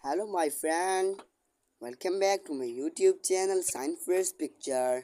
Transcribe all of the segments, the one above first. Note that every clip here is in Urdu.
Hello my friend, welcome back to my YouTube channel Science First Picture।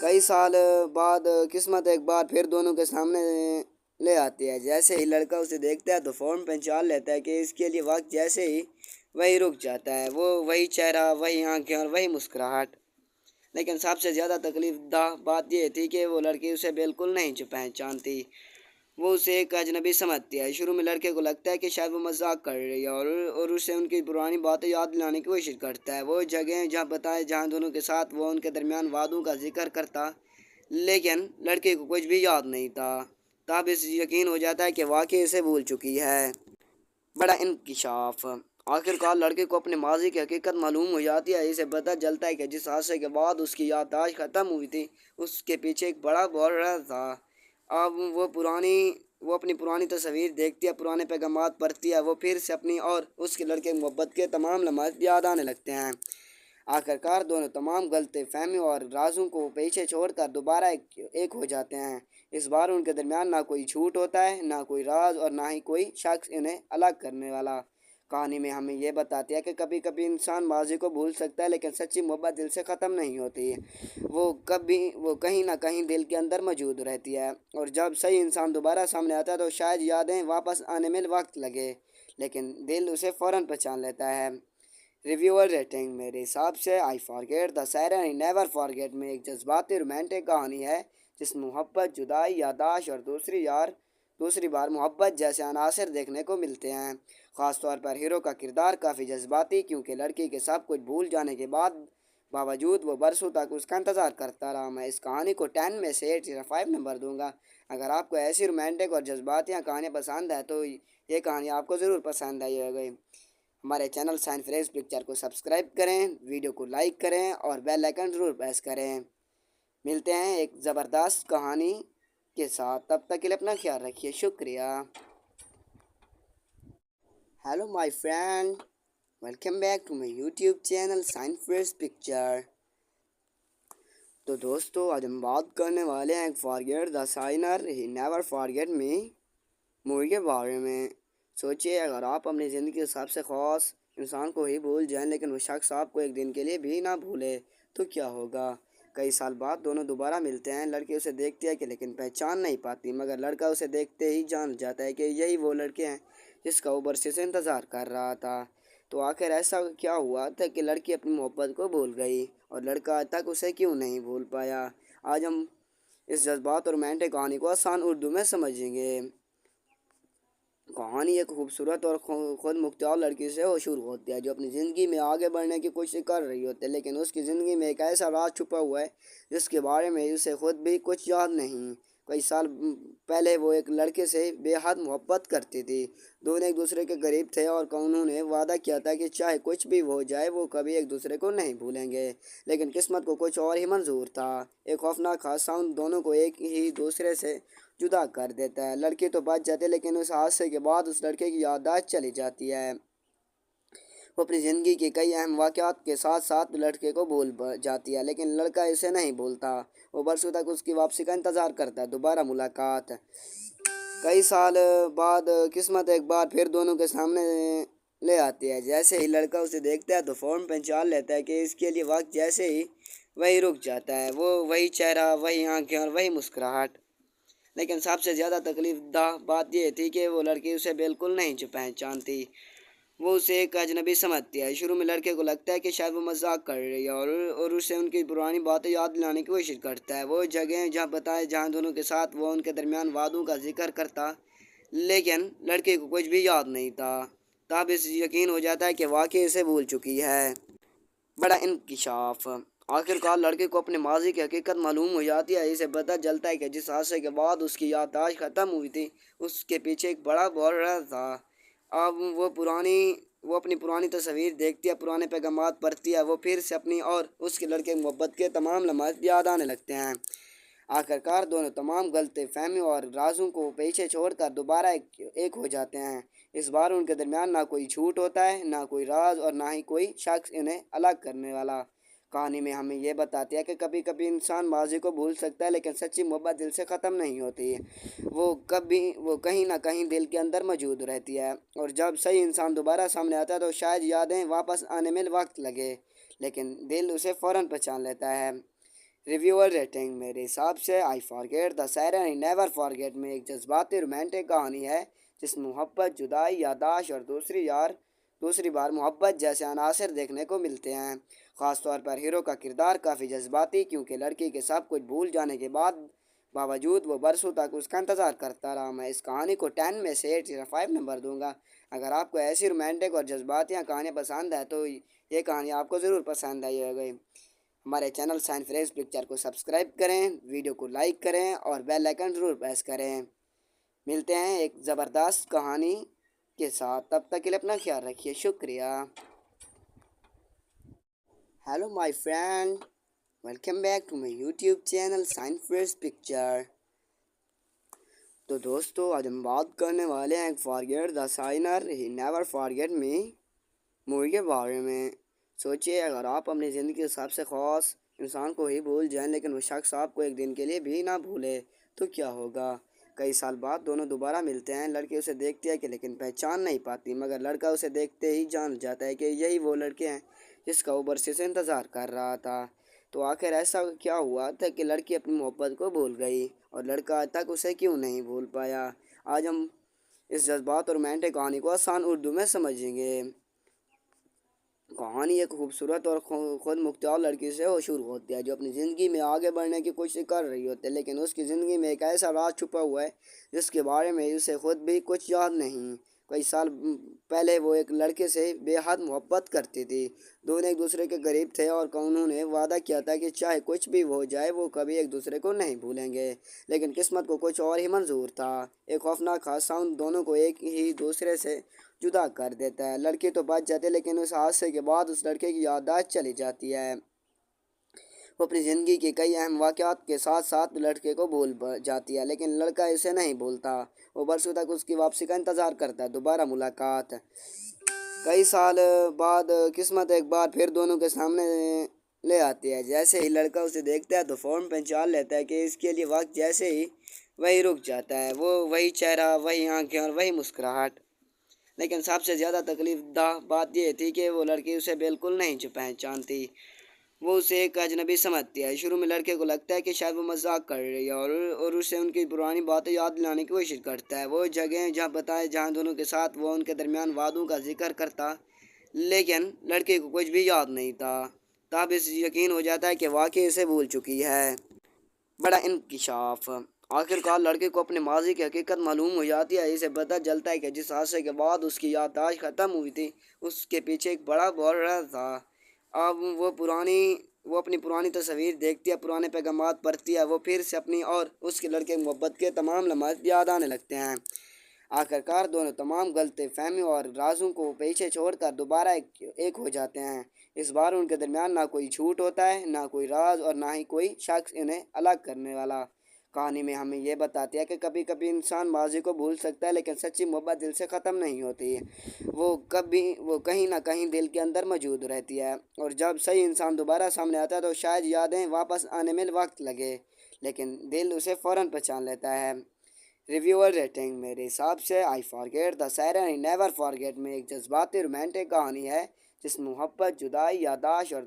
کئی سال بعد قسمت ایک بار پھر دونوں کے سامنے لے آتی ہے۔ جیسے ہی لڑکا اسے دیکھتا ہے تو فوراً پہچان لیتا ہے کہ اس کے لیے وقت جیسے ہی وہی رک جاتا ہے، وہ وہی چہرہ، وہی آنکھیں اور وہی مسکراہٹ۔ لیکن سب سے زیادہ تکلیف دہ بات یہ تھی کہ وہ لڑکی اسے بالکل نہیں پہچانتی، وہ اسے ایک اجنبی سمجھتی ہے۔ شروع میں لڑکے کو لگتا ہے کہ شاید وہ مذاق کر رہی ہے اور اسے ان کی پرانی باتیں یاد دلانے کی کوشش کرتا ہے، وہ جگہیں جہاں بتائے جہاں دونوں کے ساتھ وہ ان کے درمیان وعدوں کا ذکر کرتا، لیکن لڑکے کو کچھ بھی یاد نہیں تھا۔ تب اس یقین ہو جاتا ہے کہ واقعی اسے بھول چکی ہے۔ بڑا انکشاف۔ آخر کار لڑکے کو اپنے ماضی کی حقیقت معلوم ہو جاتی ہے۔ اسے پتہ چلتا ہے کہ جس حادثے کے بعد اس کی یادداشت ختم ہوئی تھی، اس کے پیچھے ایک بڑا بحران تھا۔ اب وہ اپنی پرانی تصاویر دیکھتی ہے، پرانے پیغامات پڑھتی ہے، وہ پھر سے اپنی اور اس کے لڑکے کی محبت کے تمام لمحات یاد آنے لگتے ہیں۔ آخرکار دونوں تمام غلط فہمیوں اور رازوں کو پیچھے چھوڑ کر دوبارہ ایک ہو جاتے ہیں۔ اس بار ان کے درمیان نہ کوئی جھوٹ ہوتا ہے، نہ کوئی راز، اور نہ ہی کوئی شخص انہیں الگ کرنے والا۔ کہانی میں ہمیں یہ بتاتی ہے کہ کبھی کبھی انسان ماضی کو بھول سکتا ہے، لیکن سچی محبت دل سے ختم نہیں ہوتی۔ وہ کہیں نہ کہیں دل کے اندر موجود رہتی ہے، اور جب صحیح انسان دوبارہ سامنے آتا ہے تو شاید یادیں واپس آنے میں وقت لگے، لیکن دل اسے فوراً پہچان لیتا ہے۔ ریویو اور ریٹنگ۔ میرے حساب سے I forget the siren I never forget میں ایک جذباتی رومانٹک کہانی ہے جس میں محبت، جدائی، یادداشت اور دوسری بار محبت جیسے عناصر دیکھنے کو ملتے ہیں۔ خاص طور پر ہیرو کا کردار کافی جذباتی، کیونکہ لڑکی کے سب کچھ بھول جانے کے باوجود وہ برسوں تک اس کا انتظار کرتا رہا۔ میں اس کہانی کو 10 میں سے 8.5 نمبر دوں گا۔ اگر آپ کو ایسی رومانٹک اور جذباتی کہانیاں پسند ہیں تو یہ کہانی آپ کو ضرور پسند آئی ہوگی۔ ہمارے چینل سائن فریز پکچر کو سبسکرائب کریں، ویڈیو کو لائک کریں اور بیل آئیکن ضرور پریس کریں۔ ملتے ہیں ایک زبردست کہانی کے ساتھ، تب تک کے لیے اپنا خیال رکھیے، شکریہ۔ Hello my friend, welcome back to my YouTube channel sign freeze picture. تو دوستو، آج ہم بات کرنے والے ہیں forget the signer he never forget me movie کے بارے میں۔ سوچئے اگر آپ اپنی زندگی کے سب سے خاص انسان کو ہی بھول جائیں، لیکن وہ شخص آپ کو ایک دن کے لیے بھی نہ بھولے، تو کیا ہوگا؟ کئی سال بعد دونوں دوبارہ ملتے ہیں۔ لڑکی اسے دیکھتی ہے لیکن پہچان نہیں پاتی، مگر لڑکا اسے دیکھتے ہی جان جاتا ہے کہ یہی وہ لڑکے ہیں جس کا وہ برسوں سے انتظار کر رہا تھا۔ تو آخر ایسا کیا ہوا تھا کہ لڑکی اپنی محبت کو بھول گئی، اور لڑکا آج تک اسے کیوں نہیں بھول پایا؟ آج ہم اس جذبات اور رومانٹک کہانی کو آسان اردو میں سمجھیں گے۔ کہانی ایک خوبصورت اور خود مختار لڑکی سے شروع ہوتی ہے جو اپنی زندگی میں آگے بڑھنے کی کوشش کر رہی ہوتی ہے، لیکن اس کی زندگی میں ایک ایسا راز چھپا ہوا ہے جس کے بارے میں اسے خود بھی کچھ یاد نہیں۔ کئی سال پہلے وہ ایک لڑکے سے بے حد محبت کرتی تھی۔ دونوں ایک دوسرے کے قریب تھے اور انہوں نے وعدہ کیا تھا کہ چاہے کچھ بھی ہو جائے وہ کبھی ایک دوسرے کو نہیں بھولیں گے، لیکن قسمت کو کچھ اور ہی منظور تھا۔ ایک خوفناک حادثہ ان دونوں کو ایک ہی دوسرے سے جدا کر دیتا ہے۔ لڑکی تو بچ جاتی ہے، لیکن اس حادثے کے بعد اس لڑکے کی یادداشت چلی جاتی ہے۔ وہ اپنی زندگی کے کئی اہم واقعات کے ساتھ ساتھ لڑکے کو بھول جاتی ہے، لیکن لڑکا اسے نہیں بھولتا۔ وہ برسوں تک اس کی واپسی کا انتظار کرتا ہے۔ دوبارہ ملاقات۔ کئی سال بعد قسمت ایک بار پھر دونوں کے سامنے لے آتی ہے۔ جیسے ہی لڑکا اسے دیکھتا ہے تو فوراً پہچان لیتا ہے کہ اس کے لیے وقت جیسے ہی وہی رک جاتا ہے، وہ وہی چہرہ، وہی آنکھیں اور وہی مسکراہٹ۔ لیکن سب سے زیادہ تکلیف دہ بات یہ تھی کہ وہ لڑکی اسے بالکل نہیں پہچانتی، وہ اسے ایک اجنبی سمجھتی ہے۔ شروع میں لڑکے کو لگتا ہے کہ شاید وہ مذاق کر رہی ہے اور اسے ان کی پرانی باتیں یاد دلانے کی کوشش کرتا ہے، وہ جگہیں جہاں بتائے جہاں دونوں کے ساتھ وہ ان کے درمیان وعدوں کا ذکر کرتا، لیکن لڑکے کو کچھ بھی یاد نہیں تھا۔ تب اس یقین ہو جاتا ہے کہ واقعی اسے بھول چکی ہے۔ بڑا انکشاف۔ آخر کار لڑکے کو اپنے ماضی کی حقیقت معلوم ہو جاتی ہے۔ اسے پتہ چلتا ہے کہ جس حادثے کے بعد اس کی یادداشت ختم ہوئی تھی، اس کے پیچھے ایک بڑا بحران تھا۔ اب وہ اپنی پرانی تصاویر دیکھتی ہے، پرانے پیغامات پڑھتی ہے، وہ پھر سے اپنی اور اس کے لڑکے کی محبت کے تمام لمحات یاد آنے لگتے ہیں۔ آخرکار دونوں تمام غلط فہمیوں اور رازوں کو پیچھے چھوڑ کر دوبارہ ایک ہو جاتے ہیں۔ اس بار ان کے درمیان نہ کوئی جھوٹ ہوتا ہے، نہ کوئی راز، اور نہ ہی کوئی شخص انہیں الگ کرنے والا۔ کہانی میں ہمیں یہ بتاتی ہے کہ کبھی کبھی انسان ماضی کو بھول سکتا ہے، لیکن سچی محبت دل سے ختم نہیں ہوتی، وہ کہیں نہ کہیں دل کے اندر موجود رہتی ہے، اور جب صحیح انسان دوبارہ سامنے آتا ہے تو شاید یادیں واپس آنے میں وقت لگے، لیکن دل اسے فوراً پہچان لیتا ہے۔ ریویور ریٹنگ میرے حساب سے I forget the siren I never forget میں ایک جذباتی رومانٹک کہانی ہے جس میں محبت، جدائی، یادداشت اور دوسری بار محبت جیسے عناصر دیکھنے کو ملتے ہیں۔ خاص طور پر ہیرو کا کردار کافی جذباتی، کیونکہ لڑکی کے سب کچھ بھول جانے کے باوجود وہ برسوں تک اس کا انتظار کرتا رہا۔ میں اس کہانی کو 10 میں سے 8.5 نمبر دوں گا۔ اگر آپ کو ایسی رومانٹک اور جذباتی کہانیاں پسند ہے تو یہ کہانی آپ کو ضرور پسند آئی ہوگی۔ ہمارے چینل سائن فریز پکچر کو سبسکرائب کریں، ویڈیو کو لائک کریں اور بیل آئیکن ضرور پریس کریں۔ ملتے ہیں ایک زبردست کہانی کے ساتھ، تب تک کے لیے اپنا خیال رکھیے، شکریہ۔ Hello my friend, welcome back to my YouTube channel sign freeze picture. تو دوستو، آج ہم بات کرنے والے ہیں forget the signer he never forget me movie کے بارے میں۔ سوچئے اگر آپ اپنی زندگی کے سب سے خاص انسان کو ہی بھول جائیں لیکن وہ شخص آپ کو ایک دن کے لیے بھی نہ بھولے تو کیا ہوگا؟ کئی سال بعد دونوں دوبارہ ملتے ہیں۔ لڑکی اسے دیکھتی ہے کہ لیکن پہچان نہیں پاتی، مگر لڑکا اسے دیکھتے ہی جان جاتا ہے کہ یہی وہ لڑکے ہیں جس کا وہ برسوں سے انتظار کر رہا تھا۔ تو آخر ایسا کیا ہوا تھا کہ لڑکی اپنی محبت کو بھول گئی اور لڑکا آج تک اسے کیوں نہیں بھول پایا؟ آج ہم اس جذبات اور رومانٹک کہانی کو آسان اردو میں سمجھیں گے۔ کہانی ایک خوبصورت اور خود مختار لڑکی سے شروع ہوتی ہے جو اپنی زندگی میں آگے بڑھنے کی کوشش کر رہی ہوتی ہے، لیکن اس کی زندگی میں ایک ایسا راز چھپا ہوا ہے جس کے بارے میں اسے خود بھی کچھ یاد نہیں۔ کئی سال پہلے وہ ایک لڑکے سے بے حد محبت کرتی تھی۔ دونوں ایک دوسرے کے قریب تھے اور انہوں نے وعدہ کیا تھا کہ چاہے کچھ بھی ہو جائے وہ کبھی ایک دوسرے کو نہیں بھولیں گے، لیکن قسمت کو کچھ اور ہی منظور تھا۔ ایک خوفناک حادثہ ان دونوں کو ایک ہی دوسرے سے جدا کر دیتا ہے۔ لڑکی تو بچ جاتی ہے لیکن اس حادثے کے بعد اس لڑکے کی یادداشت چلی جاتی ہے۔ وہ اپنی زندگی کے کئی اہم واقعات کے ساتھ ساتھ لڑکے کو بھول جاتی ہے، لیکن لڑکا اسے نہیں بھولتا۔ وہ برسوں تک اس کی واپسی کا انتظار کرتا ہے۔ دوبارہ ملاقات۔ کئی سال بعد قسمت ایک بار پھر دونوں کے سامنے لے آتی ہے۔ جیسے ہی لڑکا اسے دیکھتا ہے تو فوراً پہچان لیتا ہے کہ اس کے لیے وقت جیسے ہی وہی رک جاتا ہے۔ وہ وہی چہرہ، وہی آنکھیں اور وہی مسکراہٹ۔ لیکن سب سے زیادہ تکلیف دہ بات یہ تھی کہ وہ لڑکی اسے بالکل نہیں پہچانتی۔ وہ اسے ایک اجنبی سمجھتی ہے۔ شروع میں لڑکے کو لگتا ہے کہ شاید وہ مذاق کر رہی ہے اور اسے ان کی پرانی باتیں یاد دلانے کی کوشش کرتا ہے۔ وہ جگہیں جہاں دونوں کے ساتھ وہ ان کے درمیان وعدوں کا ذکر کرتا، لیکن لڑکے کو کچھ بھی یاد نہیں تھا۔ تب اسے یقین ہو جاتا ہے کہ واقعی اسے بھول چکی ہے۔ بڑا انکشاف۔ آخرکار لڑکے کو اپنے ماضی کی حقیقت معلوم ہو جاتی ہے۔ اسے پتہ چلتا ہے کہ جس حادثے کے بعد اس کی یادداشت ختم ہوئی تھی اس کے پیچھے ایک بڑا راز تھا۔ اب وہ اپنی پرانی تصویر دیکھتی ہے، پرانے پیغامات پڑھتی ہے، وہ پھر سے اپنی اور اس کے لڑکے کی محبت کے تمام لمحات یاد آنے لگتے ہیں۔ آخرکار دونوں تمام غلط فہمیوں اور رازوں کو پیچھے چھوڑ کر دوبارہ ایک ہو جاتے ہیں۔ اس بار ان کے درمیان نہ کوئی جھوٹ ہوتا ہے، نہ کوئی راز اور نہ ہی کوئی شخص انہیں الگ کرنے والا۔ کہانی میں ہمیں یہ بتاتی ہے کہ کبھی کبھی انسان ماضی کو بھول سکتا ہے لیکن سچی محبت دل سے ختم نہیں ہوتی۔ وہ کہیں نہ کہیں دل کے اندر موجود رہتی ہے، اور جب صحیح انسان دوبارہ سامنے آتا ہے تو شاید یادیں واپس آنے میں وقت لگے لیکن دل اسے فوراً پہچان لیتا ہے۔ ریویور ریٹنگ میرے حساب سے I forget the siren I never forget میں ایک جذباتی رومانٹک کہانی ہے جس میں محبت، جدائی، یادداشت اور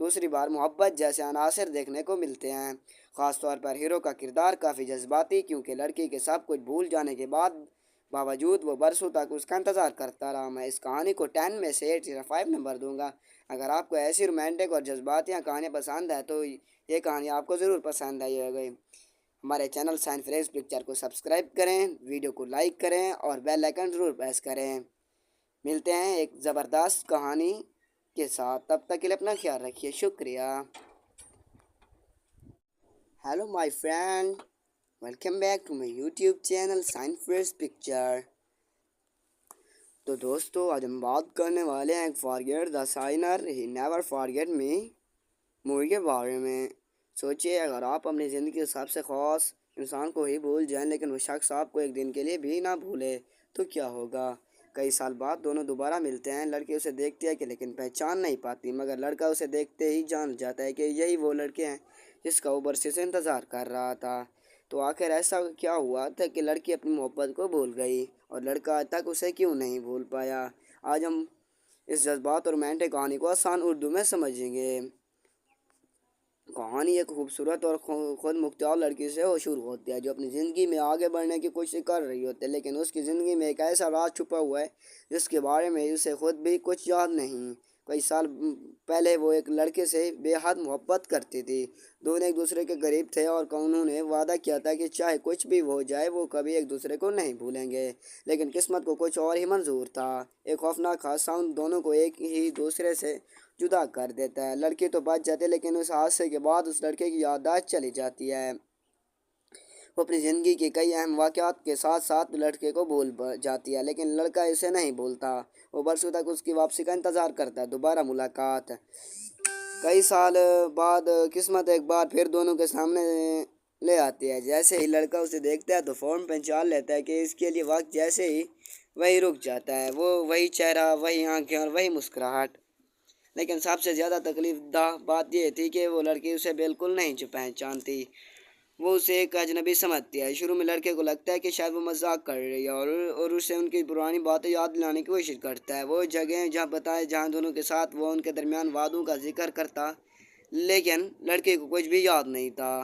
دوسری بار محبت جیسے عناصر دیکھنے کو ملتے ہیں۔ خاص طور پر ہیرو کا کردار کافی جذباتی، کیونکہ لڑکی کے سب کچھ بھول جانے کے باوجود وہ برسوں تک اس کا انتظار کرتا رہا۔ میں اس کہانی کو 10 میں سے 8.5 نمبر دوں گا۔ اگر آپ کو ایسی رومانٹک اور جذباتی کہانیاں پسند ہے تو یہ کہانی آپ کو ضرور پسند آئی ہوگی۔ ہمارے چینل سائن فریز پکچر کو سبسکرائب کریں، ویڈیو کو لائک کریں اور بیل آئیکن ضرور پریس کریں۔ ملتے ہیں ایک زبردست کہانی کے ساتھ، تب تک کے لیے اپنا خیال رکھیے، شکریہ۔ Hello my friend, welcome back to my YouTube channel sign freeze picture. تو دوستو، آج ہم بات کرنے والے ہیں forget the signer he never forget me movie کے بارے میں۔ سوچئے اگر آپ اپنی زندگی کے سب سے خاص انسان کو ہی بھول جائیں لیکن وہ شخص آپ کو ایک دن کے لیے بھی نہ بھولے تو کیا ہوگا؟ کئی سال بعد دونوں دوبارہ ملتے ہیں۔ لڑکی اسے دیکھتی ہے کہ لیکن پہچان نہیں پاتی، مگر لڑکا اسے دیکھتے ہی جان جاتا ہے کہ یہی وہ لڑکے ہیں جس کا وہ برسوں سے انتظار کر رہا تھا۔ تو آخر ایسا کیا ہوا تھا کہ لڑکی اپنی محبت کو بھول گئی اور لڑکا آج تک اسے کیوں نہیں بھول پایا؟ آج ہم اس جذبات اور رومانٹک کہانی کو آسان اردو میں سمجھیں گے۔ کہانی ایک خوبصورت اور خود مختار لڑکی سے شروع ہوتی ہے جو اپنی زندگی میں آگے بڑھنے کی کوشش کر رہی ہوتی ہے، لیکن اس کی زندگی میں ایک ایسا راز چھپا ہوا ہے جس کے بارے میں اسے خود بھی کچھ یاد نہیں۔ کئی سال پہلے وہ ایک لڑکے سے بے حد محبت کرتی تھی۔ دونوں ایک دوسرے کے قریب تھے اور انہوں نے وعدہ کیا تھا کہ چاہے کچھ بھی ہو جائے وہ کبھی ایک دوسرے کو نہیں بھولیں گے، لیکن قسمت کو کچھ اور ہی منظور تھا۔ ایک خوفناک حادثہ ان دونوں کو ایک ہی دوسرے سے جدا کر دیتا ہے۔ لڑکی تو بچ جاتی ہے لیکن اس حادثے کے بعد اس لڑکے کی یادداشت چلی جاتی ہے۔ وہ اپنی زندگی کے کئی اہم واقعات کے ساتھ ساتھ لڑکے کو بھول جاتی ہے، لیکن لڑکا اسے نہیں بھولتا۔ وہ برسوں تک اس کی واپسی کا انتظار کرتا ہے۔ دوبارہ ملاقات۔ کئی سال بعد قسمت ایک بار پھر دونوں کے سامنے لے آتی ہے۔ جیسے ہی لڑکا اسے دیکھتا ہے تو فوراً پہچان لیتا ہے کہ اس کے لیے وقت جیسے ہی وہی رک جاتا ہے۔ وہ وہی چہرہ، وہی آنکھیں اور وہی مسکراہٹ۔ لیکن سب سے زیادہ تکلیف دہ بات یہ تھی کہ وہ لڑکی اسے بالکل نہیں پہچانتی۔ وہ اسے ایک اجنبی سمجھتی ہے۔ شروع میں لڑکے کو لگتا ہے کہ شاید وہ مذاق کر رہی ہے اور اسے ان کی پرانی باتیں یاد دلانے کی کوشش کرتا ہے۔ وہ جگہیں جہاں بتائے جہاں دونوں کے ساتھ وہ ان کے درمیان وعدوں کا ذکر کرتا، لیکن لڑکے کو کچھ بھی یاد نہیں تھا۔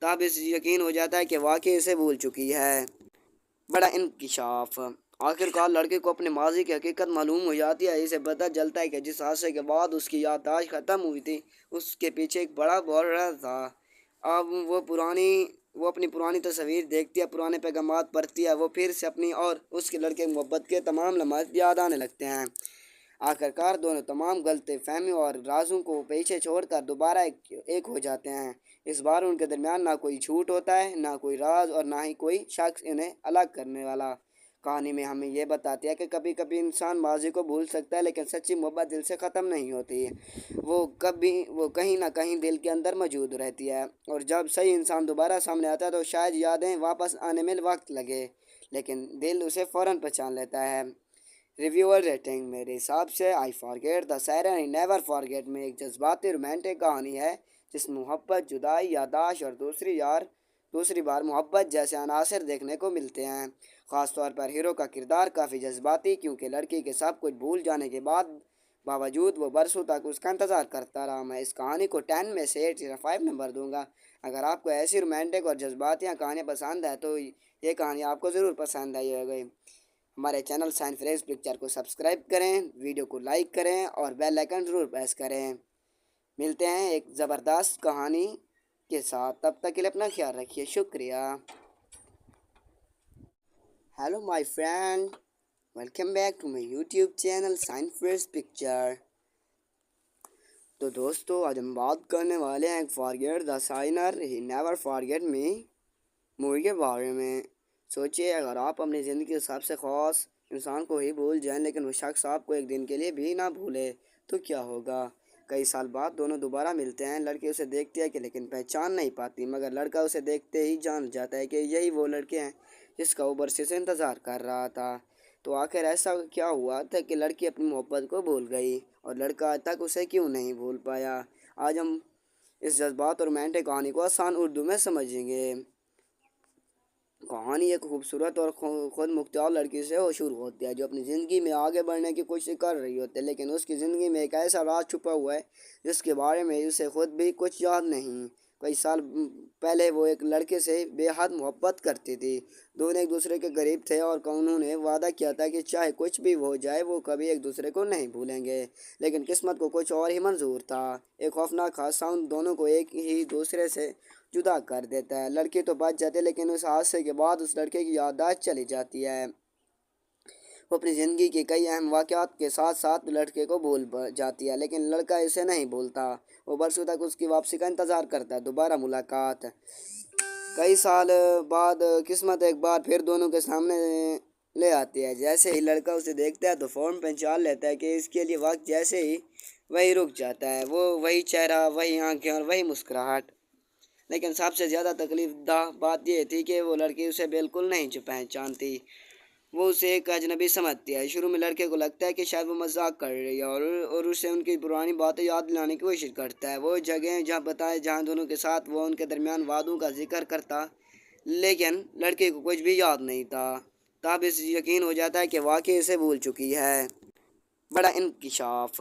تب اسے یقین ہو جاتا ہے کہ واقعی اسے بھول چکی ہے۔ بڑا انکشاف۔ آخرکار لڑکے کو اپنے ماضی کی حقیقت معلوم ہو جاتی ہے۔ اسے پتہ چلتا ہے کہ جس حادثے کے بعد اس کی یادداشت ختم ہوئی تھی اس کے پیچھے ایک بڑا بحران تھا۔ اب وہ اپنی پرانی تصاویر دیکھتی ہے، پرانے پیغامات پڑھتی ہے، وہ پھر سے اپنی اور اس کے لڑکے کی محبت کے تمام لمحات یاد آنے لگتے ہیں۔ آخرکار دونوں تمام غلط فہمیوں اور رازوں کو پیچھے چھوڑ کر دوبارہ ایک ہو جاتے ہیں۔ اس بار ان کے درمیان نہ کوئی جھوٹ ہوتا ہے، نہ کوئی راز اور نہ ہی کوئی شخص انہیں الگ کرنے والا۔ کہانی میں ہمیں یہ بتاتی ہے کہ کبھی کبھی انسان ماضی کو بھول سکتا ہے لیکن سچی محبت دل سے ختم نہیں ہوتی۔ وہ کہیں نہ کہیں دل کے اندر موجود رہتی ہے، اور جب صحیح انسان دوبارہ سامنے آتا ہے تو شاید یادیں واپس آنے میں وقت لگے، لیکن دل اسے فوراً پہچان لیتا ہے۔ ریویور ریٹنگ میرے حساب سے I forget the siren I never forget میں ایک جذباتی رومانٹک کہانی ہے جس میں محبت، جدائی، یادداشت اور دوسری بار محبت جیسے عناصر دیکھنے کو ملتے ہیں۔ خاص طور پر ہیرو کا کردار کافی جذباتی، کیونکہ لڑکی کے سب کچھ بھول جانے کے باوجود وہ برسوں تک اس کا انتظار کرتا رہا۔ میں اس کہانی کو 10 میں سے 8.5 نمبر دوں گا۔ اگر آپ کو ایسی رومانٹک اور جذباتی کہانیاں پسند ہے تو یہ کہانی آپ کو ضرور پسند آئی ہوگی۔ ہمارے چینل سائنس فریز پکچر کو سبسکرائب کریں، ویڈیو کو لائک کریں اور بیل آئیکن ضرور پریس کریں۔ ملتے ہیں ایک زبردست کہانی کے ساتھ، تب تک کے لیے اپنا خیال رکھیے۔ شکریہ۔ Hello my friend, welcome back to my YouTube channel science freeze picture. تو دوستو آج ہم بات کرنے والے ہیں forget the signer he never forget me movie کے بارے میں۔ سوچئے اگر آپ اپنی زندگی کے سب سے خاص انسان کو ہی بھول جائیں لیکن وہ شخص آپ کو ایک دن کے لیے بھی نہ بھولے تو کیا ہوگا؟ کئی سال بعد دونوں دوبارہ ملتے ہیں۔ لڑکی اسے دیکھتی ہے کہ لیکن پہچان نہیں پاتی، مگر لڑکا اسے دیکھتے ہی جان جاتا ہے کہ یہی وہ لڑکے ہیں جس کا وہ برسوں سے انتظار کر رہا تھا۔ تو آخر ایسا کیا ہوا تھا کہ لڑکی اپنی محبت کو بھول گئی اور لڑکا آج تک اسے کیوں نہیں بھول پایا؟ آج ہم اس جذبات اور رومانٹک کہانی کو آسان اردو میں سمجھیں گے۔ کہانی ایک خوبصورت اور خود مختار لڑکی سے شروع ہوتی ہے جو اپنی زندگی میں آگے بڑھنے کی کوشش کر رہی ہوتی ہے، لیکن اس کی زندگی میں ایک ایسا راز چھپا ہوا ہے جس کے بارے میں اسے خود بھی کچھ یاد نہیں۔ کئی سال پہلے وہ ایک لڑکے سے بے حد محبت کرتی تھی۔ دونوں ایک دوسرے کے قریب تھے اور انہوں نے وعدہ کیا تھا کہ چاہے کچھ بھی ہو جائے وہ کبھی ایک دوسرے کو نہیں بھولیں گے، لیکن قسمت کو کچھ اور ہی منظور تھا۔ ایک خوفناک حادثہ ان دونوں کو ایک ہی دوسرے سے جدا کر دیتا ہے۔ لڑکی تو بچ جاتی ہے لیکن اس حادثے کے بعد اس لڑکے کی یادداشت چلی جاتی ہے۔ وہ اپنی زندگی کے کئی اہم واقعات کے ساتھ ساتھ لڑکے کو بھول جاتی ہے، لیکن لڑکا اسے نہیں بھولتا۔ وہ برسوں تک اس کی واپسی کا انتظار کرتا ہے۔ دوبارہ ملاقات۔ کئی سال بعد قسمت ایک بار پھر دونوں کے سامنے لے آتی ہے۔ جیسے ہی لڑکا اسے دیکھتا ہے تو فوراً پہچان لیتا ہے کہ اس کے لیے وقت جیسے ہی وہی رک جاتا ہے۔ وہ وہی چہرہ، وہی آنکھیں اور وہی مسکراہٹ۔ لیکن سب سے زیادہ تکلیف دہ بات یہ تھی کہ وہ لڑکی اسے بالکل نہیں پہچانتی۔ وہ اسے ایک اجنبی سمجھتی ہے۔ شروع میں لڑکے کو لگتا ہے کہ شاید وہ مذاق کر رہی ہے اور اسے ان کی پرانی باتیں یاد دلانے کی کوشش کرتا ہے۔ وہ جگہیں جہاں بتائے جہاں دونوں کے ساتھ وہ ان کے درمیان وعدوں کا ذکر کرتا، لیکن لڑکے کو کچھ بھی یاد نہیں تھا۔ تب اسے یقین ہو جاتا ہے کہ واقعی اسے بھول چکی ہے۔ بڑا انکشاف۔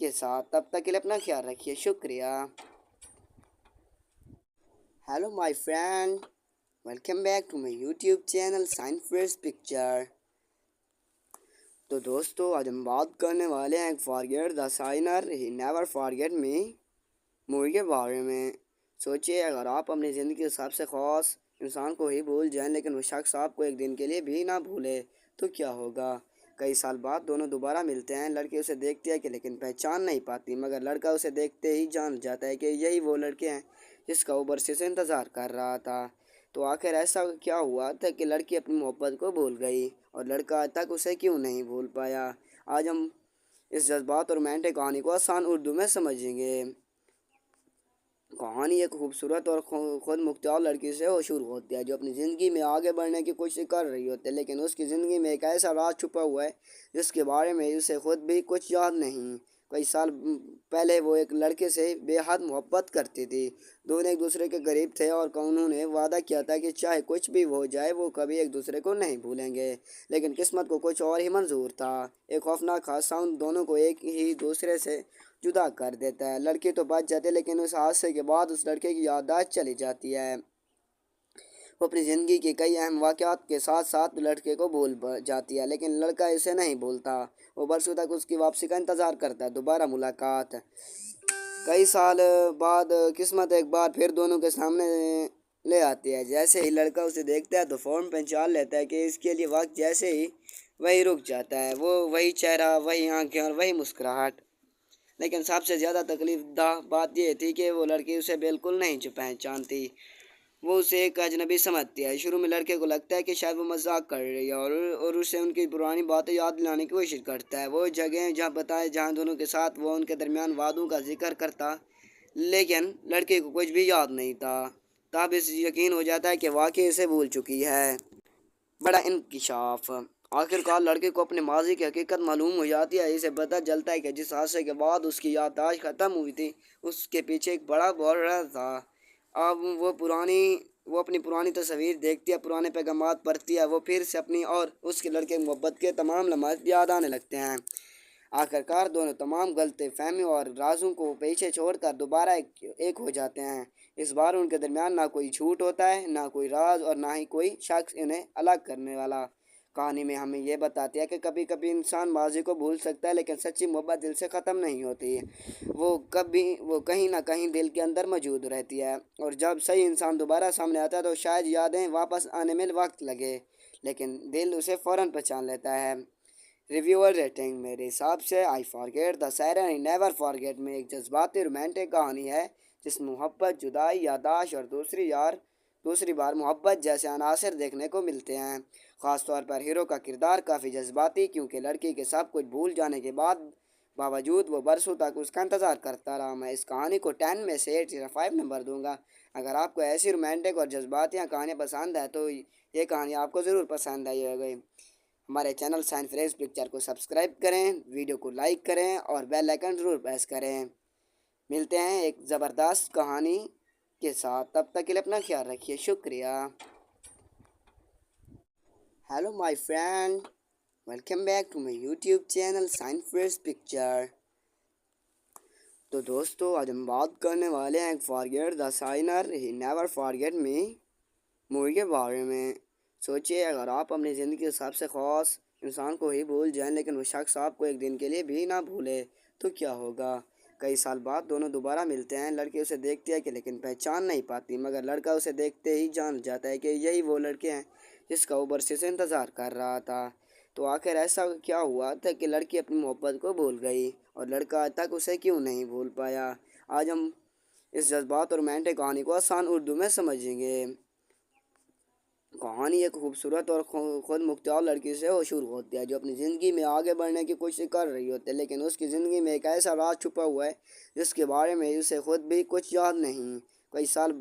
کے ساتھ، تب تک کے لیے اپنا خیال رکھیے، شکریہ۔ Hello my friend, welcome back to my YouTube channel science first picture. تو دوستو، آج ہم بات کرنے والے ہیں forget the signer he never forget me movie کے بارے میں۔ سوچئے اگر آپ اپنی زندگی کے سب سے خاص انسان کو ہی بھول جائیں لیکن وہ شخص آپ کو ایک دن کے لیے بھی نہ بھولے تو کیا ہوگا؟ کئی سال بعد دونوں دوبارہ ملتے ہیں، لڑکی اسے دیکھتی ہے کہ لیکن پہچان نہیں پاتی، مگر لڑکا اسے دیکھتے ہی جان جاتا ہے کہ یہی وہ لڑکے ہیں جس کا وہ برسے سے انتظار کر رہا تھا۔ تو آخر ایسا کیا ہوا تھا کہ لڑکی اپنی محبت کو بھول گئی اور لڑکا آج تک اسے کیوں نہیں بھول پایا؟ آج ہم اس جذبات اور رومانٹک کہانی کو آسان اردو میں سمجھیں گے۔ کہانی ایک خوبصورت اور خود مختار لڑکی سے شروع ہوتی ہے جو اپنی زندگی میں آگے بڑھنے کی کوشش کر رہی ہوتی ہے، لیکن اس کی زندگی میں ایک ایسا راز چھپا ہوا ہے جس کے بارے میں اسے خود بھی کچھ یاد نہیں۔ کئی سال پہلے وہ ایک لڑکے سے بے حد محبت کرتی تھی، دونوں ایک دوسرے کے قریب تھے اور انہوں نے وعدہ کیا تھا کہ چاہے کچھ بھی ہو جائے وہ کبھی ایک دوسرے کو نہیں بھولیں گے، لیکن قسمت کو کچھ اور ہی منظور تھا۔ ایک خوفناک حادثہ ان دونوں کو ایک ہی دوسرے سے جدا کر دیتا ہے۔ لڑکی تو بچ جاتی ہے لیکن اس حادثے کے بعد اس لڑکے کی یادداشت چلی جاتی ہے۔ وہ اپنی زندگی کے کئی اہم واقعات کے ساتھ ساتھ لڑکے کو بھول جاتی ہے، لیکن لڑکا اسے نہیں بھولتا۔ وہ برسوں تک اس کی واپسی کا انتظار کرتا ہے۔ دوبارہ ملاقات۔ کئی سال بعد قسمت ایک بار پھر دونوں کے سامنے لے آتی ہے۔ جیسے ہی لڑکا اسے دیکھتا ہے تو فوراً پہچان لیتا ہے کہ اس کے لیے وقت جیسے ہی وہی رک جاتا ہے۔ وہ وہی چہرہ، وہی آنکھیں اور وہی مسکراہٹ۔ لیکن سب سے زیادہ تکلیف دہ بات یہ تھی کہ وہ لڑکی اسے بالکل نہیں پہچانتی، وہ اسے ایک اجنبی سمجھتی ہے۔ شروع میں لڑکے کو لگتا ہے کہ شاید وہ مذاق کر رہی ہے اور اسے ان کی پرانی باتیں یاد دلانے کی کوشش کرتا ہے۔ وہ جگہیں جہاں دونوں کے ساتھ وہ ان کے درمیان وعدوں کا ذکر کرتا، لیکن لڑکے کو کچھ بھی یاد نہیں تھا۔ تب اس یقین ہو جاتا ہے کہ واقعی اسے بھول چکی ہے۔ بڑا انکشاف۔ آخرکار لڑکے کو اپنے ماضی کی حقیقت معلوم ہو جاتی ہے۔ اسے پتہ چلتا ہے کہ جس حادثے کے بعد اس کی یادداشت ختم ہوئی تھی اس کے پیچھے ایک بڑا بحران تھا۔ اب وہ اپنی پرانی تصویر دیکھتی ہے، پرانے پیغامات پڑھتی ہے، وہ پھر سے اپنی اور اس کے لڑکے کی محبت کے تمام لمحات یاد آنے لگتے ہیں۔ آخرکار دونوں تمام غلط فہمیوں اور رازوں کو پیچھے چھوڑ کر دوبارہ ایک ہو جاتے ہیں۔ اس بار ان کے درمیان نہ کوئی جھوٹ ہوتا ہے، نہ کوئی راز اور نہ ہی کوئی شخص انہیں الگ کرنے والا۔ کہانی میں ہمیں یہ بتاتی ہے کہ کبھی کبھی انسان ماضی کو بھول سکتا ہے لیکن سچی محبت دل سے ختم نہیں ہوتی، وہ کہیں نہ کہیں دل کے اندر موجود رہتی ہے، اور جب صحیح انسان دوبارہ سامنے آتا ہے تو شاید یادیں واپس آنے میں وقت لگے لیکن دل اسے فوراً پہچان لیتا ہے۔ ریویو اور ریٹنگ۔ میرے حساب سے I forget the siren he never forget میں ایک جذباتی رومانٹک کہانی ہے جس میں محبت، جدائی، یادداشت اور دوسری بار محبت جیسے عناصر دیکھنے کو ملتے ہیں۔ خاص طور پر ہیرو کا کردار کافی جذباتی، کیونکہ لڑکی کے سب کچھ بھول جانے کے باوجود وہ برسوں تک اس کا انتظار کرتا رہا۔ میں اس کہانی کو 10 میں سے 8.5 نمبر دوں گا۔ اگر آپ کو ایسی رومانٹک اور جذباتی کہانیاں پسند ہیں تو یہ کہانی آپ کو ضرور پسند آئی ہوگی۔ ہمارے چینل سائنس فریز پکچر کو سبسکرائب کریں، ویڈیو کو لائک کریں اور بیل آئیکن ضرور پریس کریں۔ ملتے ہیں ایک زبردست کہانی کے ساتھ، تب تک کے لیے اپنا خیال رکھیے، شکریہ۔ Hello my friend, welcome back to my YouTube channel science first picture. تو دوستو، آج ہم بات کرنے والے ہیں forget the signer he never forget me movie کے بارے میں۔ سوچئے اگر آپ اپنی زندگی کے سب سے خاص انسان کو ہی بھول جائیں لیکن وہ شخص آپ کو ایک دن کے لیے بھی نہ بھولے تو کیا ہوگا؟ کئی سال بعد دونوں دوبارہ ملتے ہیں، لڑکی اسے دیکھتی ہے کہ لیکن پہچان نہیں پاتی، مگر لڑکا اسے دیکھتے ہی جان جاتا ہے کہ یہی وہ لڑکے ہیں جس کا وہ برسے سے انتظار کر رہا تھا۔ تو آخر ایسا کیا ہوا تھا کہ لڑکی اپنی محبت کو بھول گئی اور لڑکا آج تک اسے کیوں نہیں بھول پایا؟ آج ہم اس جذبات اور رومانٹک کہانی کو آسان اردو میں سمجھیں گے۔ کہانی ایک خوبصورت اور خود مختار لڑکی سے شروع ہوتی ہے جو اپنی زندگی میں آگے بڑھنے کی کوشش کر رہی ہوتی ہے، لیکن اس کی زندگی میں ایک ایسا راز چھپا ہوا ہے جس کے بارے میں اسے خود بھی کچھ یاد نہیں۔ کئی سال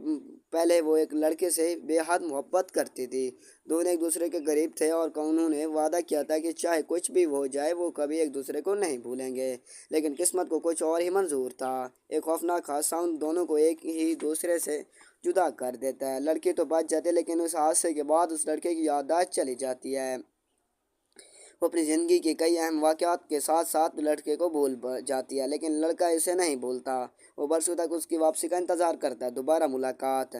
پہلے وہ ایک لڑکے سے بے حد محبت کرتی تھی، دونوں ایک دوسرے کے قریب تھے اور انہوں نے وعدہ کیا تھا کہ چاہے کچھ بھی ہو جائے وہ کبھی ایک دوسرے کو نہیں بھولیں گے، لیکن قسمت کو کچھ اور ہی منظور تھا۔ ایک خوفناک حادثہ ان دونوں کو ایک ہی دوسرے سے جدا کر دیتا ہے۔ لڑکی تو بچ جاتی ہے لیکن اس حادثے کے بعد اس لڑکے کی یادداشت چلی جاتی ہے، وہ اپنی زندگی کے کئی اہم واقعات کے ساتھ ساتھ لڑکے کو بھول جاتی ہے، لیکن لڑکا اسے نہیں بھولتا۔ وہ برسوں تک اس کی واپسی کا انتظار کرتا ہے، دوبارہ ملاقات۔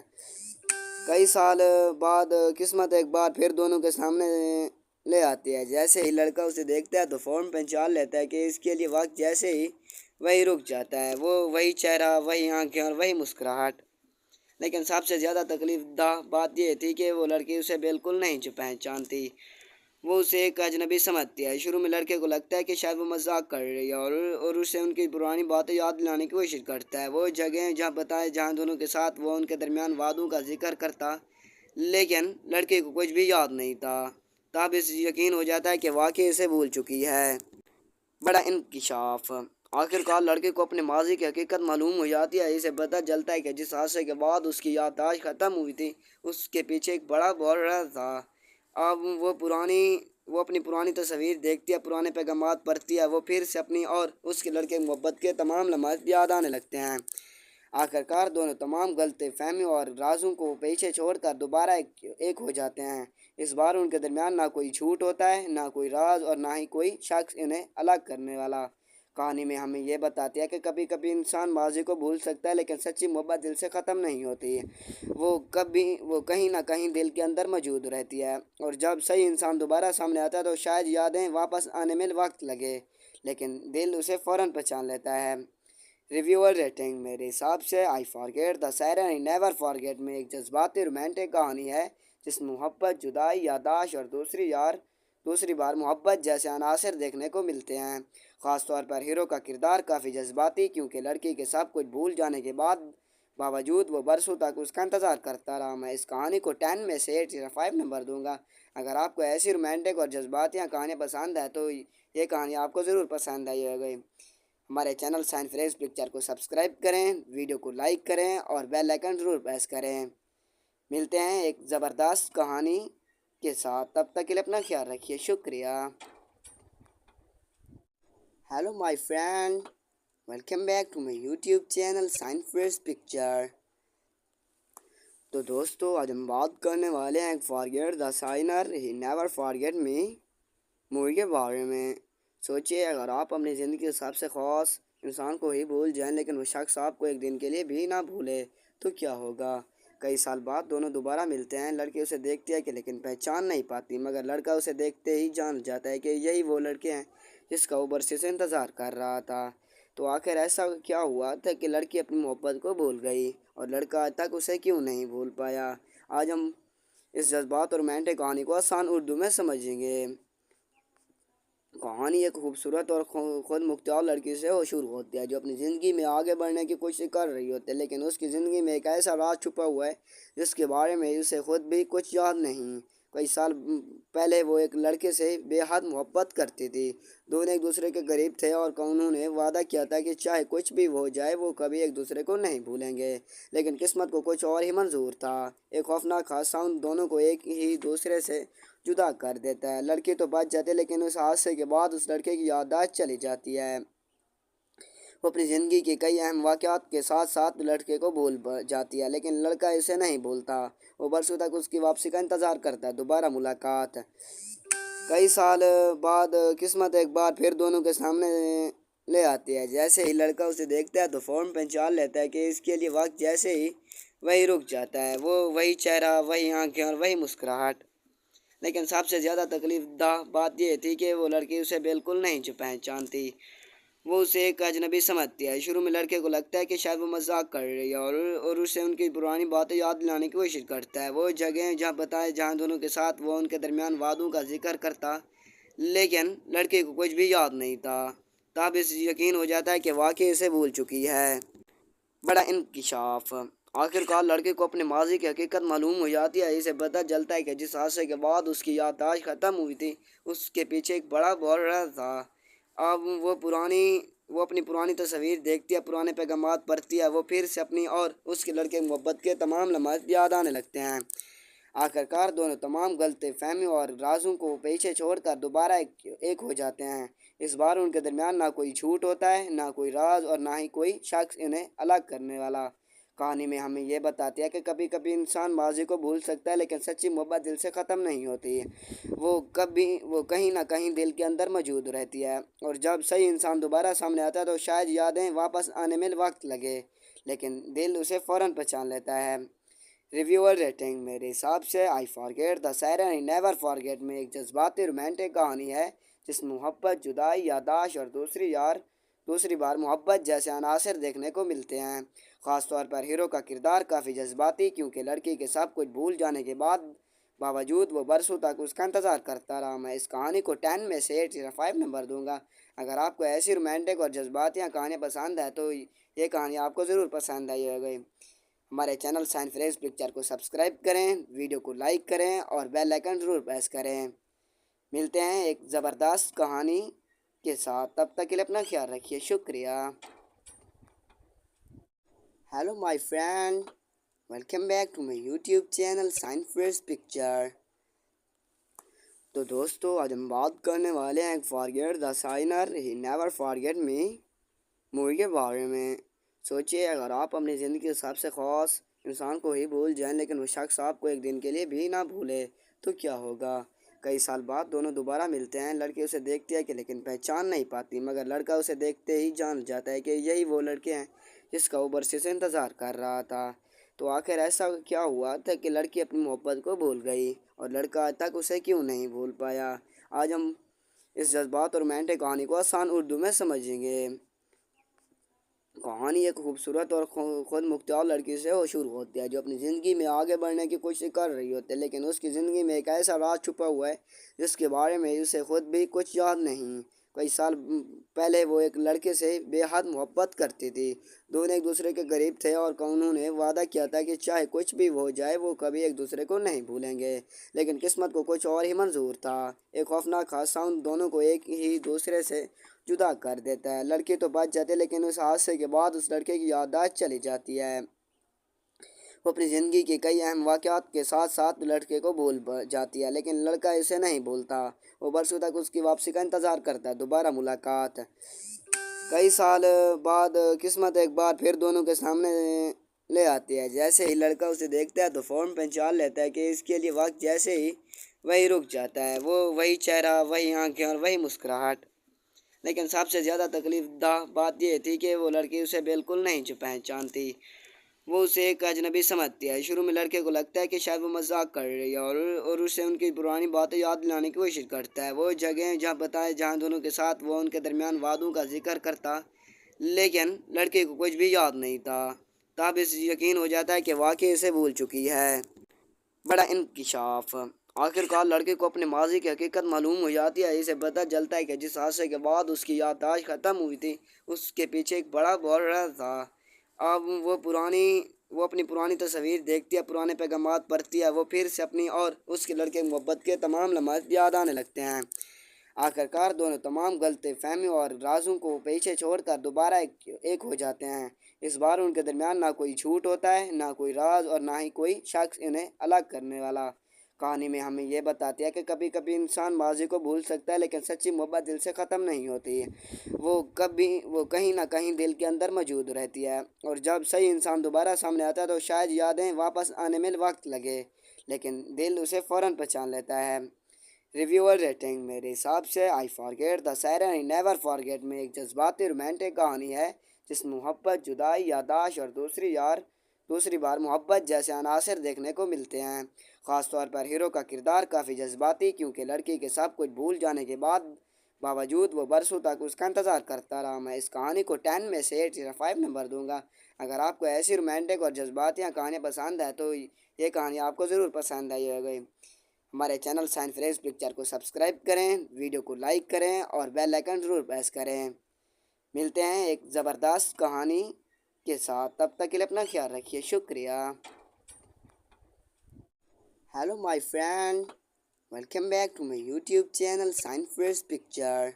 کئی سال بعد قسمت ایک بار پھر دونوں کے سامنے لے آتی ہے۔ جیسے ہی لڑکا اسے دیکھتا ہے تو فوراً پہچان لیتا ہے کہ اس کے لیے وقت جیسے ہی وہی رک جاتا ہے، وہ وہی چہرہ، وہی آنکھیں اور وہی مسکراہٹ۔ لیکن سب سے زیادہ تکلیف دہ بات یہ تھی کہ وہ لڑکی اسے بالکل نہیں پہچانتی، وہ اسے ایک اجنبی سمجھتی ہے۔ شروع میں لڑکے کو لگتا ہے کہ شاید وہ مذاق کر رہی ہے اور اسے ان کی پرانی باتیں یاد دلانے کی کوشش کرتا ہے، وہ جگہیں جہاں بتائے جہاں دونوں کے ساتھ وہ ان کے درمیان وعدوں کا ذکر کرتا، لیکن لڑکے کو کچھ بھی یاد نہیں تھا۔ تب اس یقین ہو جاتا ہے کہ واقعی اسے بھول چکی ہے۔ بڑا انکشاف۔ آخر کار لڑکے کو اپنے ماضی کی حقیقت معلوم ہو جاتی ہے۔ اسے پتہ چلتا ہے کہ جس حادثے کے بعد اس کی یادداشت ختم ہوئی تھی، اس کے پیچھے ایک بڑا بحران تھا۔ اب وہ اپنی پرانی تصاویر دیکھتی ہے، پرانے پیغامات پڑھتی ہے، وہ پھر سے اپنی اور اس کے لڑکے کی محبت کے تمام لمحات یاد آنے لگتے ہیں۔ آخر کار دونوں تمام غلط فہمیوں اور رازوں کو پیچھے چھوڑ کر دوبارہ ایک ہو جاتے ہیں۔ اس بار ان کے درمیان نہ کوئی جھوٹ ہوتا ہے، نہ کوئی راز، اور نہ ہی کوئی شخص انہیں الگ کرنے والا۔ کہانی میں ہمیں یہ بتاتی ہے کہ کبھی کبھی انسان ماضی کو بھول سکتا ہے، لیکن سچی محبت دل سے ختم نہیں ہوتی، وہ کہیں نہ کہیں دل کے اندر موجود رہتی ہے، اور جب صحیح انسان دوبارہ سامنے آتا ہے تو شاید یادیں واپس آنے میں وقت لگے، لیکن دل اسے فوراً پہچان لیتا ہے۔ ریویور ریٹنگ: میرے حساب سے I forget the siren I never forget میں ایک جذباتی رومانٹک کہانی ہے جس میں محبت، جدائی، یادداشت اور دوسری بار محبت جیسے عناصر دیکھنے کو ملتے ہیں۔ خاص طور پر ہیرو کا کردار کافی جذباتی، کیونکہ لڑکی کے سب کچھ بھول جانے کے باوجود وہ برسوں تک اس کا انتظار کرتا رہا۔ میں اس کہانی کو 10 میں سے 8.5 نمبر دوں گا۔ اگر آپ کو ایسی رومانٹک اور جذباتی کہانیاں پسند ہیں تو یہ کہانی آپ کو ضرور پسند آئی ہوگی۔ ہمارے چینل سائنس فریز پکچر کو سبسکرائب کریں، ویڈیو کو لائک کریں اور بیل آئیکن ضرور پریس کریں۔ ملتے ہیں ایک زبردست کہانی کے ساتھ، تب تک کے لیے اپنا خیال رکھیے، شکریہ۔ Hello my friend, welcome back to my YouTube channel science freeze picture. تو دوستو، آج ہم بات کرنے والے ہیں forget the signer he never forget me movie کے بارے میں۔ سوچئے اگر آپ اپنی زندگی کے سب سے خاص انسان کو ہی بھول جائیں، لیکن وہ شخص آپ کو ایک دن کے لیے بھی نہ بھولے، تو کیا ہوگا؟ کئی سال بعد دونوں دوبارہ ملتے ہیں۔ لڑکی اسے دیکھتی ہے کہ لیکن پہچان نہیں پاتی، مگر لڑکا اسے دیکھتے ہی جان جاتا ہے کہ یہی وہ لڑکے ہیں جس کا وہ برسوں سے انتظار کر رہا تھا۔ تو آخر ایسا کیا ہوا تھا کہ لڑکی اپنی محبت کو بھول گئی، اور لڑکا آج تک اسے کیوں نہیں بھول پایا؟ آج ہم اس جذبات اور رومانٹک کہانی کو آسان اردو میں سمجھیں گے۔ کہانی ایک خوبصورت اور خود مختار لڑکی سے شروع ہوتی ہے جو اپنی زندگی میں آگے بڑھنے کی کوشش کر رہی ہوتی ہے، لیکن اس کی زندگی میں ایک ایسا راز چھپا ہوا ہے جس کے بارے میں اسے خود بھی کچھ یاد نہیں۔ کئی سال پہلے وہ ایک لڑکے سے بے حد محبت کرتی تھی، دونوں ایک دوسرے کے قریب تھے اور انہوں نے وعدہ کیا تھا کہ چاہے کچھ بھی ہو جائے وہ کبھی ایک دوسرے کو نہیں بھولیں گے، لیکن قسمت کو کچھ اور ہی منظور تھا۔ ایک خوفناک حادثہ ان دونوں کو ایک ہی دوسرے سے جدا کر دیتا ہے۔ لڑکی تو بچ جاتی ہے، لیکن اس حادثے کے بعد اس لڑکے کی یادداشت چلی جاتی ہے۔ وہ اپنی زندگی کے کئی اہم واقعات کے ساتھ ساتھ لڑکے کو بھول جاتی ہے، لیکن لڑکا اسے نہیں بھولتا، وہ برسوں تک اس کی واپسی کا انتظار کرتا ہے، دوبارہ ملاقات۔ کئی سال بعد قسمت ایک بار پھر دونوں کے سامنے لے آتی ہے۔ جیسے ہی لڑکا اسے دیکھتا ہے تو فوراً پہچان لیتا ہے کہ اس کے لیے وقت جیسے ہی وہی رک جاتا ہے، وہ وہی چہرہ، وہی آنکھیں اور وہی مسکراہٹ۔ لیکن سب سے زیادہ تکلیف دہ بات یہ تھی کہ وہ لڑکی اسے بالکل نہیں پہچانتی، وہ اسے ایک اجنبی سمجھتی ہے۔ شروع میں لڑکے کو لگتا ہے کہ شاید وہ مذاق کر رہی ہے اور اسے ان کی پرانی باتیں یاد دلانے کی کوشش کرتا ہے، وہ جگہیں جہاں بتائے جہاں دونوں کے ساتھ وہ ان کے درمیان وعدوں کا ذکر کرتا، لیکن لڑکے کو کچھ بھی یاد نہیں تھا۔ تب اس یقین ہو جاتا ہے کہ واقعی اسے بھول چکی ہے۔ بڑا انکشاف۔ آخر کار لڑکے کو اپنے ماضی کی حقیقت معلوم ہو جاتی ہے۔ اسے پتہ چلتا ہے کہ جس حادثے کے بعد اس کی یادداشت ختم ہوئی تھی، اس کے پیچھے ایک بڑا بحران تھا۔ اب وہ اپنی پرانی تصاویر دیکھتی ہے، پرانے پیغامات پڑھتی ہے، وہ پھر سے اپنی اور اس کے لڑکے کی محبت کے تمام لمحات یاد آنے لگتے ہیں۔ آخر کار دونوں تمام غلط فہمیوں اور رازوں کو پیچھے چھوڑ کر دوبارہ ایک ہو جاتے ہیں۔ اس بار ان کے درمیان نہ کوئی جھوٹ ہوتا ہے، نہ کوئی راز، اور نہ ہی کوئی شخص انہیں الگ کرنے والا۔ کہانی میں ہمیں یہ بتاتی ہے کہ کبھی کبھی انسان ماضی کو بھول سکتا ہے، لیکن سچی محبت دل سے ختم نہیں ہوتی۔ وہ کہیں نہ کہیں دل کے اندر موجود رہتی ہے، اور جب صحیح انسان دوبارہ سامنے آتا ہے تو شاید یادیں واپس آنے میں وقت لگے، لیکن دل اسے فوراً پہچان لیتا ہے۔ ریویور ریٹنگ میرے حساب سے I forget the siren I never forget میں ایک جذباتی رومانٹک کہانی ہے جس میں محبت، جدائی، یادداشت اور دوسری بار محبت جیسے عناصر دیکھنے کو ملتے ہیں۔ خاص طور پر ہیرو کا کردار کافی جذباتی، کیونکہ لڑکی کے سب کچھ بھول جانے کے باوجود وہ برسوں تک اس کا انتظار کرتا رہا۔ میں اس کہانی کو 10 میں سے 8.5 نمبر دوں گا۔ اگر آپ کو ایسی رومانٹک اور جذباتی کہانیاں پسند ہے تو یہ کہانی آپ کو ضرور پسند آئی ہوگی۔ ہمارے چینل سائنس فریز پکچر کو سبسکرائب کریں، ویڈیو کو لائک کریں اور بیل آئیکن ضرور پریس کریں۔ ملتے ہیں ایک زبردست کہانی کے ساتھ، تب تک کے لیے اپنا خیال رکھیے، شکریہ۔ Hello my friend, welcome back to my YouTube channel science freeze picture. تو دوستو آج ہم بات کرنے والے ہیں forget the signer he never forget me movie کے بارے میں۔ سوچئے اگر آپ اپنی زندگی کے سب سے خاص انسان کو ہی بھول جائیں، لیکن وہ شخص آپ کو ایک دن کے لیے بھی نہ بھولے تو کیا ہوگا؟ کئی سال بعد دونوں دوبارہ ملتے ہیں۔ لڑکی اسے دیکھتی ہے لیکن پہچان نہیں پاتی، مگر لڑکا اسے دیکھتے ہی جان جاتا ہے کہ یہی وہ لڑکے ہیں جس کا وہ برسے سے انتظار کر رہا تھا۔ تو آخر ایسا کیا ہوا تھا کہ لڑکی اپنی محبت کو بھول گئی اور لڑکا آج تک اسے کیوں نہیں بھول پایا؟ آج ہم اس جذبات اور رومانٹک کہانی کو آسان اردو میں سمجھیں گے۔ کہانی ایک خوبصورت اور خود مختار لڑکی سے شروع ہوتی ہے جو اپنی زندگی میں آگے بڑھنے کی کوشش کر رہی ہوتی ہے، لیکن اس کی زندگی میں ایک ایسا راز چھپا ہوا ہے جس کے بارے میں اسے خود بھی کچھ یاد نہیں۔ کئی سال پہلے وہ ایک لڑکے سے بے حد محبت کرتی تھی۔ دونوں ایک دوسرے کے قریب تھے اور انہوں نے وعدہ کیا تھا کہ چاہے کچھ بھی ہو جائے وہ کبھی ایک دوسرے کو نہیں بھولیں گے، لیکن قسمت کو کچھ اور ہی منظور تھا۔ ایک خوفناک حادثہ ان دونوں کو ایک ہی دوسرے سے جدا کر دیتا ہے۔ لڑکی تو بچ جاتی ہے، لیکن اس حادثے کے بعد اس لڑکے کی یادداشت چلی جاتی ہے۔ وہ اپنی زندگی کے کئی اہم واقعات کے ساتھ ساتھ لڑکے کو بھول جاتی ہے، لیکن لڑکا اسے نہیں بھولتا۔ وہ برسوں تک اس کی واپسی کا انتظار کرتا ہے۔ دوبارہ ملاقات۔ کئی سال بعد قسمت ایک بار پھر دونوں کے سامنے لے آتی ہے۔ جیسے ہی لڑکا اسے دیکھتا ہے تو فوراً پہچان لیتا ہے کہ اس کے لیے وقت جیسے ہی وہی رک جاتا ہے۔ وہ وہی چہرہ، وہی آنکھیں اور وہی مسکراہٹ۔ لیکن سب سے زیادہ تکلیف دہ بات یہ تھی کہ وہ لڑکی اسے بالکل نہیں پہچانتی۔ وہ اسے ایک اجنبی سمجھتی ہے۔ شروع میں لڑکے کو لگتا ہے کہ شاید وہ مذاق کر رہی ہے اور اسے ان کی پرانی باتیں یاد دلانے کی کوشش کرتا ہے۔ وہ جگہیں جہاں دونوں کے ساتھ وہ ان کے درمیان وعدوں کا ذکر کرتا، لیکن لڑکے کو کچھ بھی یاد نہیں تھا۔ تب اسے یقین ہو جاتا ہے کہ واقعی اسے بھول چکی ہے۔ بڑا انکشاف۔ آخرکار لڑکے کو اپنے ماضی کی حقیقت معلوم ہو جاتی ہے۔ اسے پتہ چلتا ہے کہ جس حادثے کے بعد اس کی یادداشت ختم ہوئی تھی اس کے پیچھے ایک بڑا بحران تھا۔ اب وہ اپنی پرانی تصاویر دیکھتی ہے، پرانے پیغامات پڑھتی ہے، وہ پھر سے اپنی اور اس کے لڑکے محبت کے تمام لمحات یاد آنے لگتے ہیں۔ آخرکار دونوں تمام غلط فہمیوں اور رازوں کو پیچھے چھوڑ کر دوبارہ ایک ہو جاتے ہیں۔ اس بار ان کے درمیان نہ کوئی جھوٹ ہوتا ہے، نہ کوئی راز اور نہ ہی کوئی شخص انہیں الگ کرنے والا۔ کہانی میں ہمیں یہ بتاتی ہے کہ کبھی کبھی انسان ماضی کو بھول سکتا ہے، لیکن سچی محبت دل سے ختم نہیں ہوتی۔ وہ کہیں نہ کہیں دل کے اندر موجود رہتی ہے، اور جب صحیح انسان دوبارہ سامنے آتا ہے تو شاید یادیں واپس آنے میں وقت لگے، لیکن دل اسے فوراً پہچان لیتا ہے۔ ریویور ریٹنگ میرے حساب سے I forget the siren I never forget میں ایک جذباتی رومانٹک کہانی ہے جس میں محبت، جدائی، یادداشت اور دوسری بار محبت جیسے عناصر دیکھنے کو ملتے ہیں۔ خاص طور پر ہیرو کا کردار کافی جذباتی، کیونکہ لڑکی کے سب کچھ بھول جانے کے باوجود وہ برسوں تک اس کا انتظار کرتا رہا۔ میں اس کہانی کو 10 میں سے 8.5 نمبر دوں گا۔ اگر آپ کو ایسی رومانٹک اور جذباتی کہانیاں پسند ہیں تو یہ کہانی آپ کو ضرور پسند آئی ہوگی۔ ہمارے چینل سائنس فریز پکچر کو سبسکرائب کریں، ویڈیو کو لائک کریں اور بیل آئیکن ضرور پریس کریں۔ ملتے ہیں ایک زبردست کہانی کے ساتھ، تب تک کے لیے اپنا خیال رکھیے، شکریہ۔ Hello my friend, welcome back to my YouTube channel science freeze picture.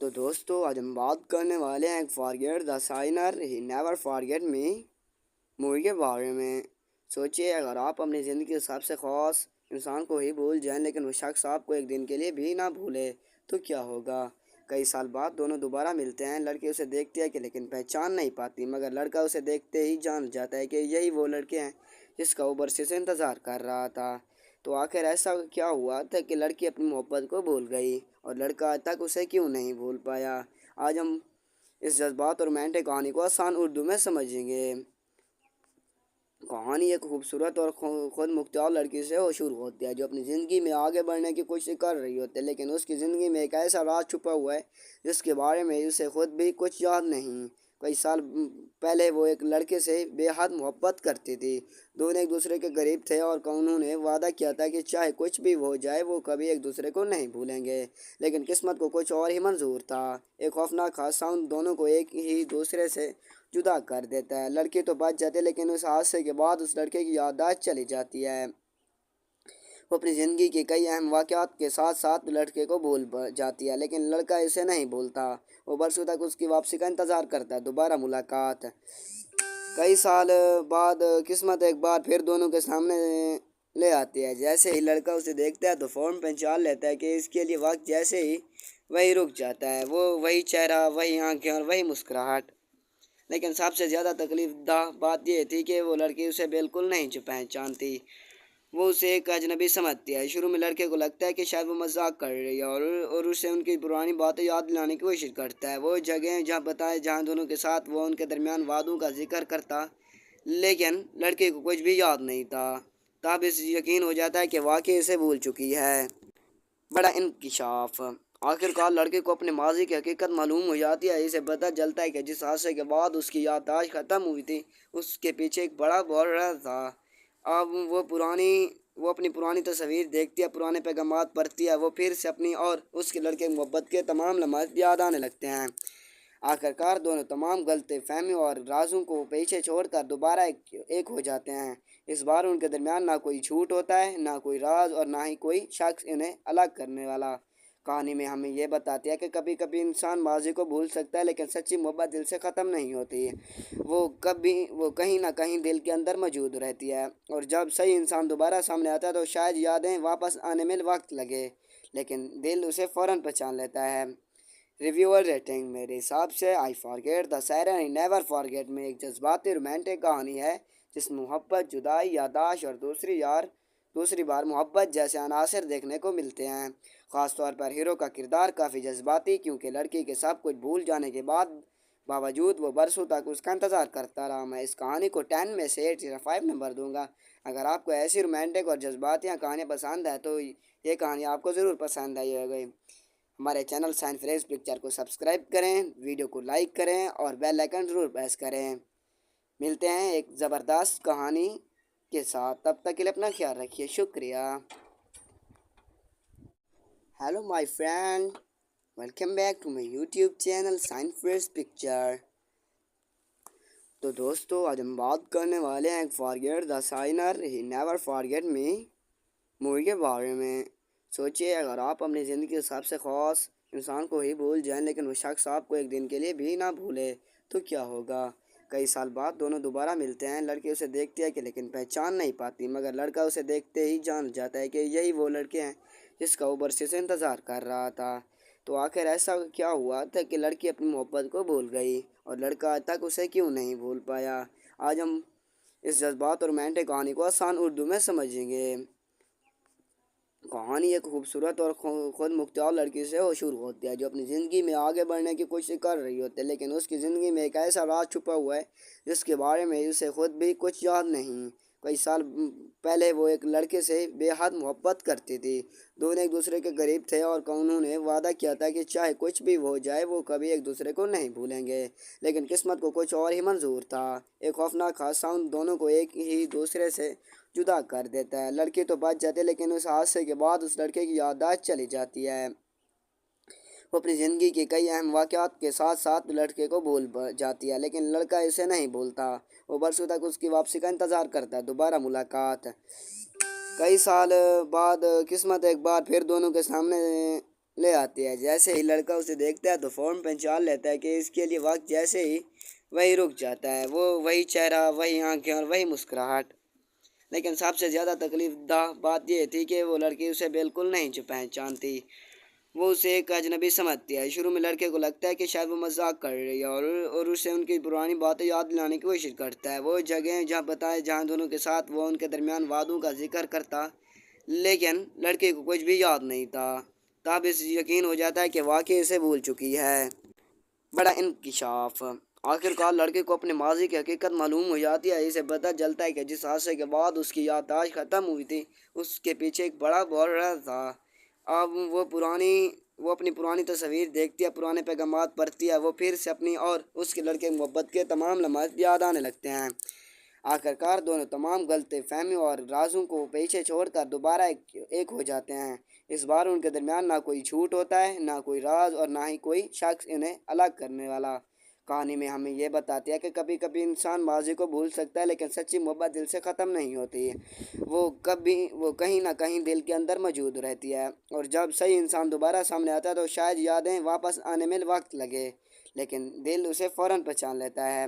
تو دوستو آج ہم بات کرنے والے ہیں forget the signer he never forget me movie کے بارے میں۔ سوچئے اگر آپ اپنی زندگی کے سب سے خاص انسان کو ہی بھول جائیں، لیکن وہ شخص آپ کو ایک دن کے لیے بھی نہ بھولے تو کیا ہوگا؟ کئی سال بعد دونوں دوبارہ ملتے ہیں۔ لڑکی اسے دیکھتی ہے کہ لیکن پہچان نہیں پاتی، مگر لڑکا اسے دیکھتے ہی جان جاتا ہے کہ یہی وہ لڑکے ہیں جس کا وہ برسے سے انتظار کر رہا تھا۔ تو آخر ایسا کیا ہوا تھا کہ لڑکی اپنی محبت کو بھول گئی اور لڑکا آج تک اسے کیوں نہیں بھول پایا؟ آج ہم اس جذبات اور رومانٹک کہانی کو آسان اردو میں سمجھیں گے۔ کہانی ایک خوبصورت اور خود مختار لڑکی سے شروع ہوتی ہے جو اپنی زندگی میں آگے بڑھنے کی کوشش کر رہی ہوتی ہے، لیکن اس کی زندگی میں ایک ایسا راز چھپا ہوا ہے جس کے بارے میں اسے خود بھی کچھ یاد نہیں۔ کئی سال پہلے وہ ایک لڑکے سے بے حد محبت کرتی تھی۔ دونوں ایک دوسرے کے قریب تھے اور انہوں نے وعدہ کیا تھا کہ چاہے کچھ بھی ہو جائے وہ کبھی ایک دوسرے کو نہیں بھولیں گے، لیکن قسمت کو کچھ اور ہی منظور تھا۔ ایک خوفناک حادثہ ان دونوں کو ایک ہی دوسرے سے جدا کر دیتا ہے۔ لڑکی تو بچ جاتی ہے لیکن اس حادثے کے بعد اس لڑکے کی یادداشت چلی جاتی ہے۔ وہ اپنی زندگی کے کئی اہم واقعات کے ساتھ ساتھ لڑکے کو بھول جاتی ہے، لیکن لڑکا اسے نہیں بھولتا۔ وہ برسوں تک اس کی واپسی کا انتظار کرتا ہے۔ دوبارہ ملاقات۔ کئی سال بعد قسمت ایک بار پھر دونوں کے سامنے لے آتی ہے۔ جیسے ہی لڑکا اسے دیکھتا ہے تو فوراً پہچان لیتا ہے کہ اس کے لیے وقت جیسے ہی وہی رک جاتا ہے۔ وہ وہی چہرہ، وہی آنکھیں اور وہی مسکراہٹ۔ لیکن سب سے زیادہ تکلیف دہ بات یہ تھی کہ وہ لڑکی اسے بالکل نہیں پہچانتی۔ وہ اسے ایک اجنبی سمجھتی ہے۔ شروع میں لڑکے کو لگتا ہے کہ شاید وہ مذاق کر رہی ہے اور اسے ان کی پرانی باتیں یاد دلانے کی کوشش کرتا ہے۔ وہ جگہیں جہاں بتائے جہاں دونوں کے ساتھ وہ ان کے درمیان وعدوں کا ذکر کرتا، لیکن لڑکے کو کچھ بھی یاد نہیں تھا۔ تب اس یقین ہو جاتا ہے کہ واقعی اسے بھول چکی ہے۔ بڑا انکشاف۔ آخرکار لڑکے کو اپنے ماضی کی حقیقت معلوم ہو جاتی ہے۔ اسے پتہ چلتا ہے کہ جس حادثے کے بعد اس کی یادداشت ختم ہوئی تھی اس کے پیچھے ایک بڑا بحران تھا۔ اب وہ اپنی پرانی تصاویر دیکھتی ہے، پرانے پیغامات پڑھتی ہے، وہ پھر سے اپنی اور اس کے لڑکے کی محبت کے تمام لمحات یاد آنے لگتے ہیں۔ آخرکار دونوں تمام غلط فہمیوں اور رازوں کو پیچھے چھوڑ کر دوبارہ ایک ہو جاتے ہیں۔ اس بار ان کے درمیان نہ کوئی جھوٹ ہوتا ہے، نہ کوئی راز اور نہ ہی کوئی شخص انہیں الگ کرنے والا۔ کہانی میں ہمیں یہ بتاتی ہے کہ کبھی کبھی انسان ماضی کو بھول سکتا ہے لیکن سچی محبت دل سے ختم نہیں ہوتی۔ وہ کہیں نہ کہیں دل کے اندر موجود رہتی ہے، اور جب صحیح انسان دوبارہ سامنے آتا ہے تو شاید یادیں واپس آنے میں وقت لگے، لیکن دل اسے فوراً پہچان لیتا ہے۔ ریویو اور ریٹنگ۔ میرے حساب سے I forget the siren I never forget میں ایک جذباتی رومانٹک کہانی ہے جس میں محبت، جدائی، یادداشت اور دوسری بار محبت جیسے عناصر دیکھنے کو ملتے ہیں۔ خاص طور پر ہیرو کا کردار کافی جذباتی، کیونکہ لڑکی کے سب کچھ بھول جانے کے باوجود وہ برسوں تک اس کا انتظار کرتا رہا۔ میں اس کہانی کو 10 میں سے 8.5 نمبر دوں گا۔ اگر آپ کو ایسی رومانٹک اور جذباتی کہانیاں پسند ہیں تو یہ کہانی آپ کو ضرور پسند آئی ہوگی۔ ہمارے چینل سائنس فریز پکچر کو سبسکرائب کریں، ویڈیو کو لائک کریں اور بیل آئیکن ضرور پریس کریں۔ ملتے ہیں ایک زبردست کہانی کے ساتھ، تب تک کے لیے اپنا خیال رکھیے۔ شکریہ۔ Hello my friend, welcome back to my YouTube channel science freeze picture. تو دوستو آج ہم بات کرنے والے ہیں forget the signer he never forget me movie کے بارے میں۔ سوچئے اگر آپ اپنی زندگی کے سب سے خاص انسان کو ہی بھول جائیں لیکن وہ شخص آپ کو ایک دن کے لیے بھی نہ بھولے تو کیا ہوگا؟ کئی سال بعد دونوں دوبارہ ملتے ہیں۔ لڑکی اسے دیکھتی ہے کہ لیکن پہچان نہیں پاتی، مگر لڑکا اسے دیکھتے ہی جان جاتا ہے کہ یہی وہ لڑکے ہیں جس کا وہ برسے سے انتظار کر رہا تھا۔ تو آخر ایسا کیا ہوا تھا کہ لڑکی اپنی محبت کو بھول گئی اور لڑکا آج تک اسے کیوں نہیں بھول پایا؟ آج ہم اس جذبات اور رومانٹک کہانی کو آسان اردو میں سمجھیں گے۔ کہانی ایک خوبصورت اور خود مختار لڑکی سے شروع ہوتی ہے جو اپنی زندگی میں آگے بڑھنے کی کوشش کر رہی ہوتی ہے، لیکن اس کی زندگی میں ایک ایسا راز چھپا ہوا ہے جس کے بارے میں اسے خود بھی کچھ یاد نہیں۔ کئی سال پہلے وہ ایک لڑکے سے بے حد محبت کرتی تھی۔ دونوں ایک دوسرے کے قریب تھے اور انہوں نے وعدہ کیا تھا کہ چاہے کچھ بھی ہو جائے وہ کبھی ایک دوسرے کو نہیں بھولیں گے، لیکن قسمت کو کچھ اور ہی منظور تھا۔ ایک خوفناک حادثہ ان دونوں کو ایک ہی دوسرے سے جدا کر دیتا ہے۔ لڑکی تو بچ جاتی ہے لیکن اس حادثے کے بعد اس لڑکے کی یادداشت چلی جاتی ہے۔ وہ اپنی زندگی کے کئی اہم واقعات کے ساتھ ساتھ لڑکے کو بھول جاتی ہے، لیکن لڑکا اسے نہیں بھولتا۔ وہ برسوں تک اس کی واپسی کا انتظار کرتا ہے۔ دوبارہ ملاقات۔ کئی سال بعد قسمت ایک بار پھر دونوں کے سامنے لے آتی ہے۔ جیسے ہی لڑکا اسے دیکھتا ہے تو فوراً پہچان لیتا ہے کہ اس کے لیے وقت جیسے ہی وہی رک جاتا ہے۔ وہ وہی چہرہ، وہی آنکھیں اور وہی مسکراہٹ۔ لیکن سب سے زیادہ تکلیف دہ بات یہ تھی کہ وہ لڑکی اسے بالکل نہیں پہچانتی۔ وہ اسے ایک اجنبی سمجھتی ہے۔ شروع میں لڑکے کو لگتا ہے کہ شاید وہ مذاق کر رہی ہے اور اسے ان کی پرانی باتیں یاد دلانے کی کوشش کرتا ہے۔ وہ جگہیں جہاں بتائے جہاں دونوں کے ساتھ وہ ان کے درمیان وعدوں کا ذکر کرتا، لیکن لڑکے کو کچھ بھی یاد نہیں تھا۔ تب اسے یقین ہو جاتا ہے کہ واقعی اسے بھول چکی ہے۔ بڑا انکشاف۔ آخرکار لڑکے کو اپنے ماضی کی حقیقت معلوم ہو جاتی ہے۔ اسے پتہ چلتا ہے کہ جس حادثے کے بعد اس کی یادداشت ختم ہوئی تھی، اس کے پیچھے ایک بڑا بحران تھا۔ اب وہ اپنی پرانی تصاویر دیکھتی ہے، پرانے پیغامات پڑھتی ہے، وہ پھر سے اپنی اور اس کے لڑکے کی محبت کے تمام لمحات یاد آنے لگتے ہیں۔ آخرکار دونوں تمام غلط فہمیوں اور رازوں کو پیچھے چھوڑ کر دوبارہ ایک ہو جاتے ہیں۔ اس بار ان کے درمیان نہ کوئی جھوٹ ہوتا ہے، نہ کوئی راز، اور نہ ہی کوئی شخص انہیں الگ کرنے والا۔ کہانی میں ہمیں یہ بتاتی ہے کہ کبھی کبھی انسان ماضی کو بھول سکتا ہے، لیکن سچی محبت دل سے ختم نہیں ہوتی۔ وہ کہیں نہ کہیں دل کے اندر موجود رہتی ہے، اور جب صحیح انسان دوبارہ سامنے آتا ہے تو شاید یادیں واپس آنے میں وقت لگے، لیکن دل اسے فوراً پہچان لیتا ہے۔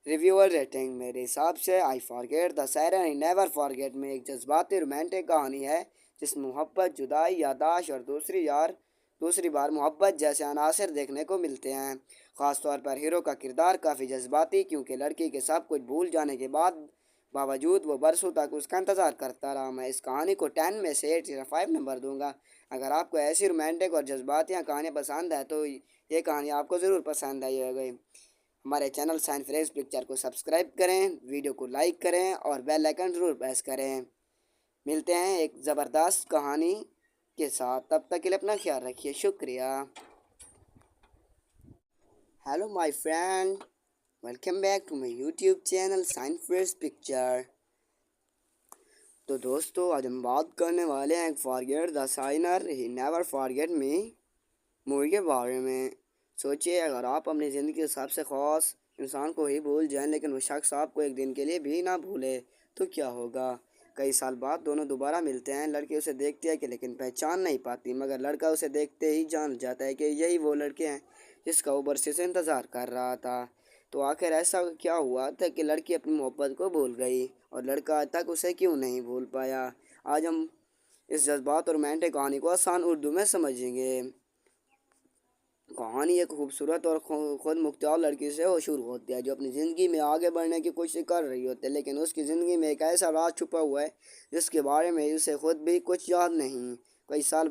ریویور ریٹنگ: میرے حساب سے I forget the siren I never forget میں ایک جذباتی رومانٹک کہانی ہے جس میں محبت، جدائی، یادداشت اور دوسری بار محبت جیسے عناصر دیکھنے کو ملتے ہیں۔ خاص طور پر ہیرو کا کردار کافی جذباتی، کیونکہ لڑکی کے سب کچھ بھول جانے کے باوجود وہ برسوں تک اس کا انتظار کرتا رہا۔ میں اس کہانی کو 10 میں سے 8.5 نمبر دوں گا۔ اگر آپ کو ایسی رومانٹک اور جذباتی کہانیاں پسند ہیں تو یہ کہانی آپ کو ضرور پسند آئی ہوگی۔ ہمارے چینل سائنس فریز پکچر کو سبسکرائب کریں، ویڈیو کو لائک کریں اور بیل آئیکن ضرور پریس کریں۔ ملتے ہیں ایک زبردست کہانی کے ساتھ، تب تک کے لیے اپنا خیال رکھیے، شکریہ۔ Hello my friend, welcome back to my YouTube channel science freeze picture. تو دوستو، آج ہم بات کرنے والے ہیں forget the signer he never forget me movie کے بارے میں۔ سوچئے اگر آپ اپنی زندگی کے سب سے خاص انسان کو ہی بھول جائیں، لیکن وہ شخص آپ کو ایک دن کے لیے بھی نہ بھولے تو کیا ہوگا؟ کئی سال بعد دونوں دوبارہ ملتے ہیں۔ لڑکی اسے دیکھتی ہے لیکن پہچان نہیں پاتی، مگر لڑکا اسے دیکھتے ہی جان جاتا ہے کہ یہی وہ لڑکے ہیں جس کا وہ برسوں سے انتظار کر رہا تھا۔ تو آخر ایسا کیا ہوا تھا کہ لڑکی اپنی محبت کو بھول گئی، اور لڑکا آج تک اسے کیوں نہیں بھول پایا؟ آج ہم اس جذبات اور رومانٹک کہانی کو آسان اردو میں سمجھیں گے۔ کہانی ایک خوبصورت اور خود مختار لڑکی سے شروع ہوتی ہے جو اپنی زندگی میں آگے بڑھنے کی کوشش کر رہی ہوتی ہے، لیکن اس کی زندگی میں ایک ایسا راز چھپا ہوا ہے جس کے بارے میں اسے خود بھی کچھ یاد نہیں۔ کئی سال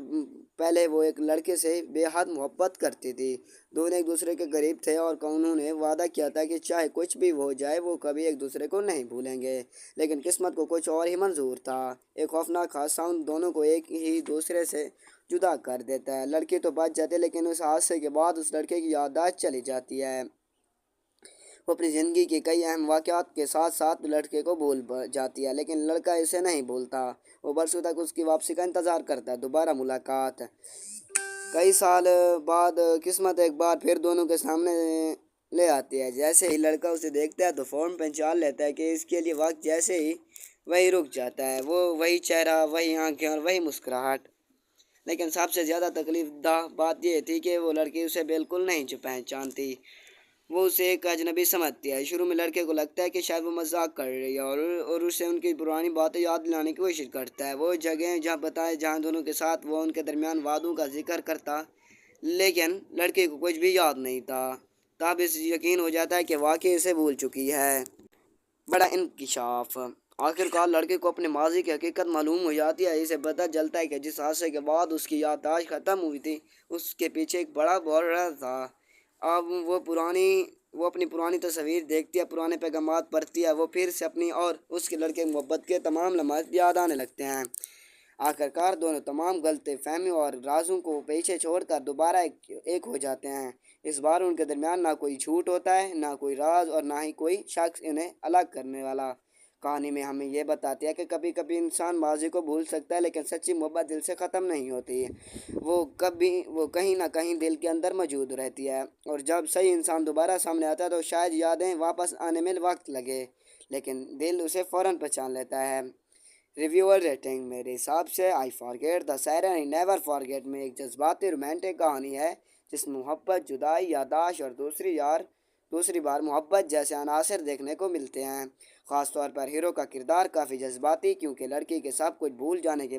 پہلے وہ ایک لڑکے سے بے حد محبت کرتی تھی۔ دونوں ایک دوسرے کے قریب تھے اور انہوں نے وعدہ کیا تھا کہ چاہے کچھ بھی ہو جائے وہ کبھی ایک دوسرے کو نہیں بھولیں گے، لیکن قسمت کو کچھ اور ہی منظور تھا۔ ایک خوفناک حادثہ ان دونوں کو ایک ہی دوسرے سے جدا کر دیتا ہے۔ لڑکی تو بچ جاتی ہے، لیکن اس حادثے کے بعد اس لڑکے کی یادداشت چلی جاتی ہے۔ وہ اپنی زندگی کے کئی اہم واقعات کے ساتھ ساتھ لڑکے کو بھول جاتی ہے، لیکن لڑکا اسے نہیں بھولتا۔ وہ برسوں تک اس کی واپسی کا انتظار کرتا ہے۔ دوبارہ ملاقات۔ کئی سال بعد قسمت ایک بار پھر دونوں کے سامنے لے آتی ہے۔ جیسے ہی لڑکا اسے دیکھتا ہے تو فوراً پہچان لیتا ہے کہ اس کے لیے وقت جیسے ہی وہی رک جاتا ہے۔ وہ وہی چہرہ، وہی آنکھیں اور وہی مسکراہٹ۔ لیکن سب سے زیادہ تکلیف دہ بات یہ تھی کہ وہ لڑکی اسے بالکل نہیں پہچانتی۔ وہ اسے ایک اجنبی سمجھتی ہے۔ شروع میں لڑکے کو لگتا ہے کہ شاید وہ مذاق کر رہی ہے اور اسے ان کی پرانی باتیں یاد دلانے کی کوشش کرتا ہے۔ وہ جگہیں جہاں بتائے جہاں دونوں کے ساتھ وہ ان کے درمیان وعدوں کا ذکر کرتا، لیکن لڑکے کو کچھ بھی یاد نہیں تھا۔ تب اسے یقین ہو جاتا ہے کہ واقعی اسے بھول چکی ہے۔ بڑا انکشاف۔ آخرکار لڑکے کو اپنے ماضی کی حقیقت معلوم ہو جاتی ہے۔ اسے پتہ چلتا ہے کہ جس حادثے کے بعد اس کی یادداشت ختم ہوئی تھی، اس کے پیچھے ایک بڑا بحران تھا۔ اب وہ اپنی پرانی تصاویر دیکھتی ہے، پرانے پیغامات پڑھتی ہے، وہ پھر سے اپنی اور اس کے لڑکے کی محبت کے تمام لمحات یاد آنے لگتے ہیں۔ آخرکار دونوں تمام غلط فہمیوں اور رازوں کو پیچھے چھوڑ کر دوبارہ ایک ہو جاتے ہیں۔ اس بار ان کے درمیان نہ کوئی جھوٹ ہوتا ہے، نہ کوئی راز، اور نہ ہی کوئی شخص انہیں الگ کرنے والا۔ کہانی میں ہمیں یہ بتاتی ہے کہ کبھی کبھی انسان ماضی کو بھول سکتا ہے، لیکن سچی محبت دل سے ختم نہیں ہوتی۔ وہ کہیں نہ کہیں دل کے اندر موجود رہتی ہے، اور جب صحیح انسان دوبارہ سامنے آتا ہے تو شاید یادیں واپس آنے میں وقت لگے، لیکن دل اسے فوراً پہچان لیتا ہے۔ ریویور ریٹنگ: میرے حساب سے I forget the siren I never forget میں ایک جذباتی رومانٹک کہانی ہے جس میں محبت، جدائی، یادداشت اور دوسری بار محبت جیسے عناصر دیکھنے کو ملتے ہیں۔ خاص طور پر ہیرو کا کردار کافی جذباتی، کیونکہ لڑکی کے سب کچھ بھول جانے کے